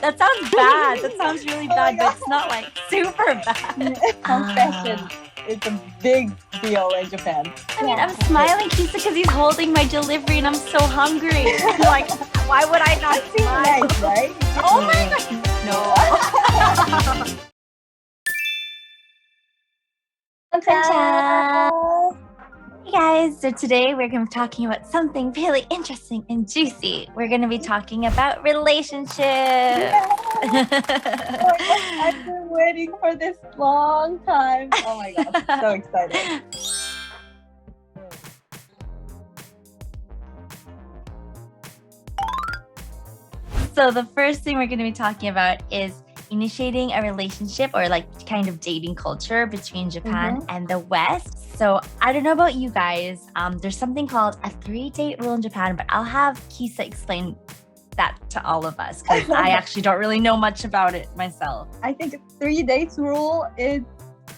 That sounds bad. That sounds really bad, but it's not like super bad. Confession. It's a big deal in Japan. I mean, I'm smiling, Kisa, because he's holding my delivery and I'm so hungry. Like, why would I not smile? Nice, right? Oh my gosh. No. KON'CHA. Hey guys, so today we're going to be talking about something really interesting and juicy. We're going to be talking about relationships. Yeah. Oh my gosh, I've been waiting for this long time. Oh my gosh, so excited. So the first thing we're going to be talking about is initiating a relationship or like kind of dating culture between Japan and the West. So I don't know about you guys. There's something called a 3-date rule in Japan, but I'll have Kisa explain that to all of us because I actually don't really know much about it myself. I think 3 dates rule is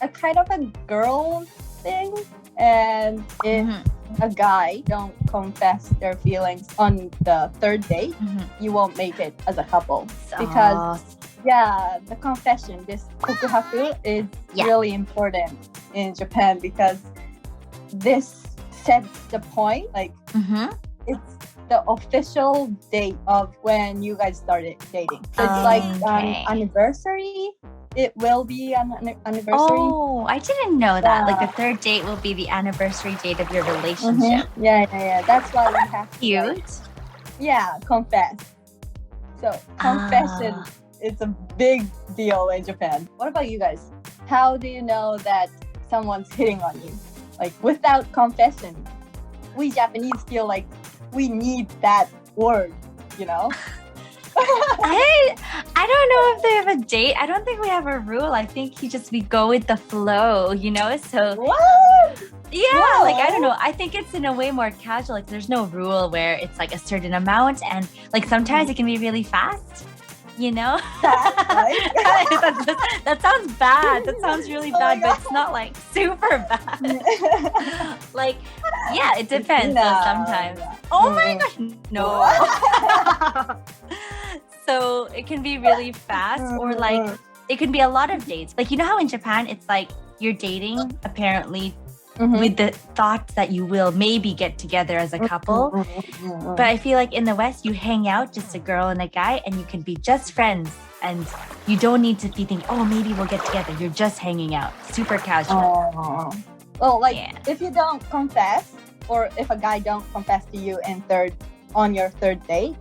a kind of a girl thing, and if a guy don't confess their feelings on the 3rd date, you won't make it as a couple because the confession, this kokuhaku, is really important in Japan because this sets the point. Like it's the official date of when you guys started dating. So it's like anniversary. It will be an anniversary. Oh, I didn't know that. Like the 3rd date will be the anniversary date of your relationship. Yeah. That's why we have to. Cute. Confess. So confession. It's a big deal in Japan. What about you guys? How do you know that someone's hitting on you? Like without confession, we Japanese feel like we need that word, you know? I don't know if they have a date. I don't think we have a rule. I think we go with the flow, you know? So What? Yeah, like I don't know. I think it's in a way more casual. Like there's no rule where it's like a certain amount, and like sometimes it can be really fast. You know? That sounds bad. That sounds really bad, but it's not like super bad. Like, yeah, it depends. So sometimes. Oh my gosh, no. So it can be really fast, or like it can be a lot of dates. Like, you know how in Japan it's like you're dating apparently with the thought that you will maybe get together as a couple. But I feel like in the West, you hang out, just a girl and a guy, and you can be just friends. And you don't need to be thinking, oh, maybe we'll get together. You're just hanging out. Super casual. Well, like if you don't confess, or if a guy don't confess to you on your 3rd date,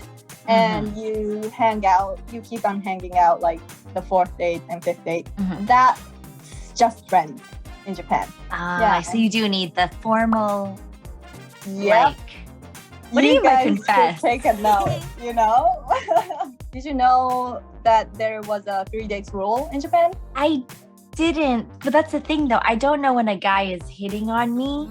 and you hang out, you keep on hanging out like the 4th date and 5th date, that's just friends in Japan. So you do need the formal, like, what do you mean by confess? Take a note, you know? Did you know that there was a 3 dates rule in Japan? I didn't, but that's the thing though. I don't know when a guy is hitting on me.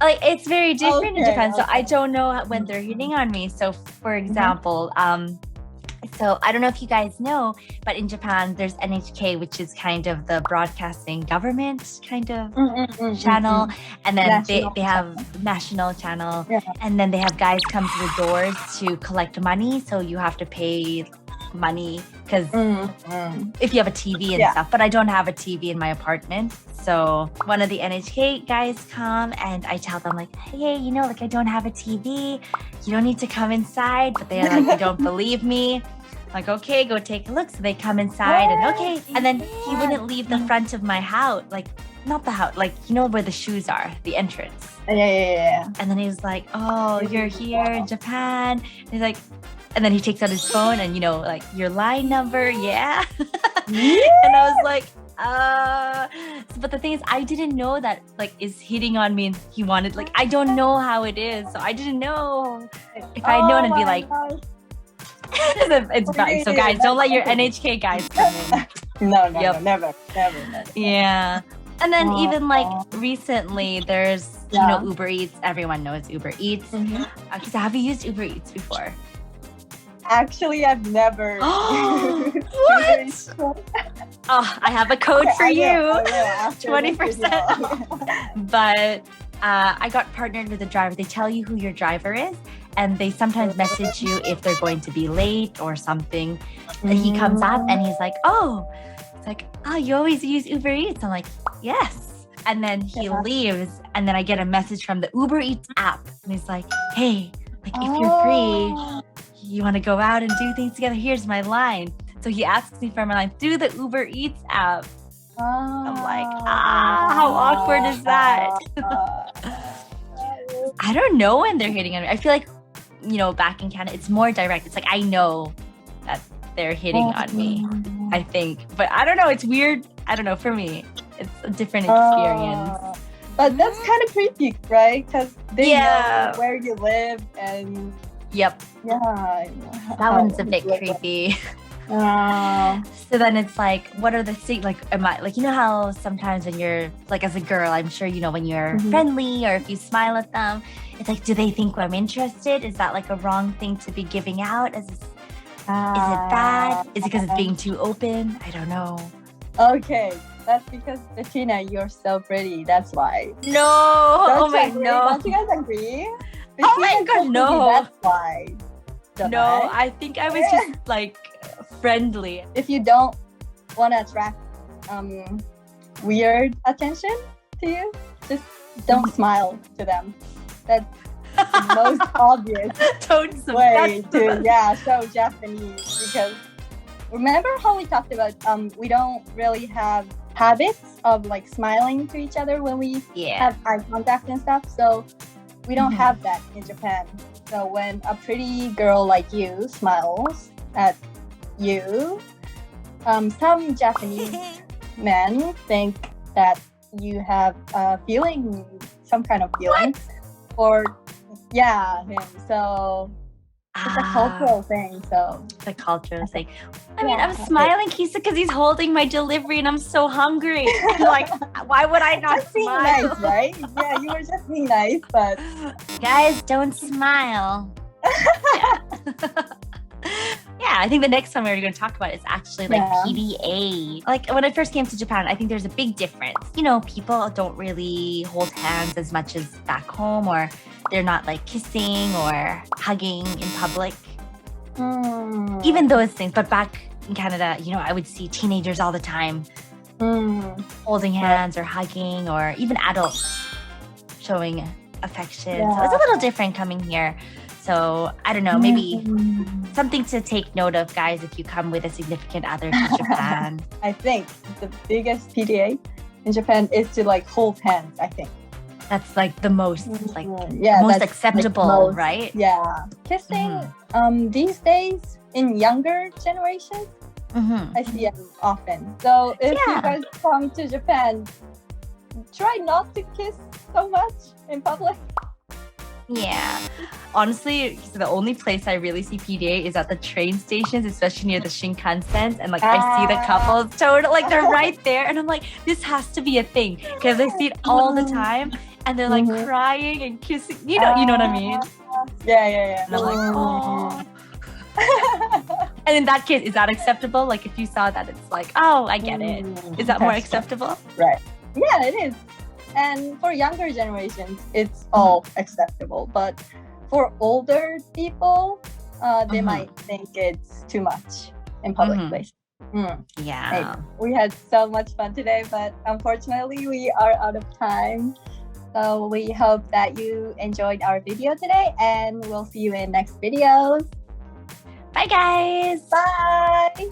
Like it's very different in Japan, so I don't know when they're hitting on me. So for example, so I don't know if you guys know, but in Japan, there's NHK, which is kind of the broadcasting government kind of channel. And then they have national channel. And then they have guys come to the doors to collect money. So you have to pay money because if you have a TV and stuff. But I don't have a TV in my apartment. So one of the NHK guys come and I tell them like, hey, you know, like I don't have a TV. You don't need to come inside. But they're like, they don't believe me. Like, okay, go take a look. So they come inside and then he wouldn't leave the front of my house. Like, not the house, like, you know where the shoes are, the entrance. Yeah. And then he was like, oh, you're here in Japan. And he's like, and then he takes out his phone and, you know, like, your line number, And I was like, but the thing is, I didn't know that, like, is hitting on me and he wanted, like, I don't know how it is. So I didn't know. If I had known, I'd be like, it's bad. So guys, don't let your NHK guys come in. No, never. Yeah. And then even like recently, there's, you know, Uber Eats. Everyone knows Uber Eats. So have you used Uber Eats before? Actually, I've never. What? Oh, I have a code for you. 20%. But I got partnered with a driver. They tell you who your driver is. and they sometimes message you if they're going to be late or something. And he comes up and he's like, oh, it's like, oh, you always use Uber Eats? I'm like, yes. And then he leaves, and then I get a message from the Uber Eats app, and he's like, hey, like if you're free, you want to go out and do things together, here's my line. So he asks me for my line through the Uber Eats app. I'm like, how awkward is that? I don't know when they're hitting on me. I feel like, you know, back in Canada, it's more direct. It's like, I know that they're hitting on me, I think. But I don't know. It's weird. I don't know. For me, it's a different experience. But that's kind of creepy, right? Because they know where you live and... Yep. Yeah. That one's a bit creepy. So then it's like, what are the things, like, am I, like, you know how sometimes when you're, like, as a girl, I'm sure, you know, when you're friendly or if you smile at them, it's like, do they think I'm interested? Is that like a wrong thing to be giving out? Is it bad? Is it because it's being too open? I don't know. Okay. That's because, Bettina, you're so pretty. That's why. No. Don't you guys agree? Bettina, oh my God, no. That's why. No, I think I was just like friendly. If you don't want to attract weird attention to you, just don't smile to them. That's the most obvious way to show Japanese. Because remember how we talked about we don't really have habits of like smiling to each other when we have eye contact and stuff. So we don't have that in Japan. So when a pretty girl like you smiles at you, some Japanese men think that you have a feeling, some kind of feeling for him. So it's a cultural thing. So it's a cultural thing. I mean, I'm smiling, KISA, because he's holding my delivery and I'm so hungry. Like, why would I not smile? Nice, right? Yeah, you were just being nice, but guys, don't smile. Yeah, I think the next one we're going to talk about is actually like PDA. Like when I first came to Japan, I think there's a big difference. You know, people don't really hold hands as much as back home, or they're not like kissing or hugging in public. Even those things. But back in Canada, you know, I would see teenagers all the time holding hands or hugging, or even adults showing affection. So it's a little different coming here. So I don't know, maybe something to take note of, guys, if you come with a significant other to Japan. I think the biggest PDA in Japan is to like hold hands, I think. That's like the most most acceptable, like right? Yeah. Kissing these days in younger generations, I see it often. So if you guys come to Japan, try not to kiss so much in public. Yeah. Honestly, the only place I really see PDA is at the train stations, especially near the Shinkansen. And like I see the couples totally like they're right there. And I'm like, this has to be a thing. Because I see it all the time. And they're like crying and kissing. You know what I mean? Yeah. And I'm like, oh. And in that case, is that acceptable? Like if you saw that, it's like, oh, I get it. Is that more acceptable? Right. Yeah, it is. And for younger generations, it's all acceptable. But for older people, they might think it's too much in public places. Yeah. Hey, we had so much fun today, but unfortunately, we are out of time. So we hope that you enjoyed our video today, and we'll see you in next videos. Bye, guys. Bye.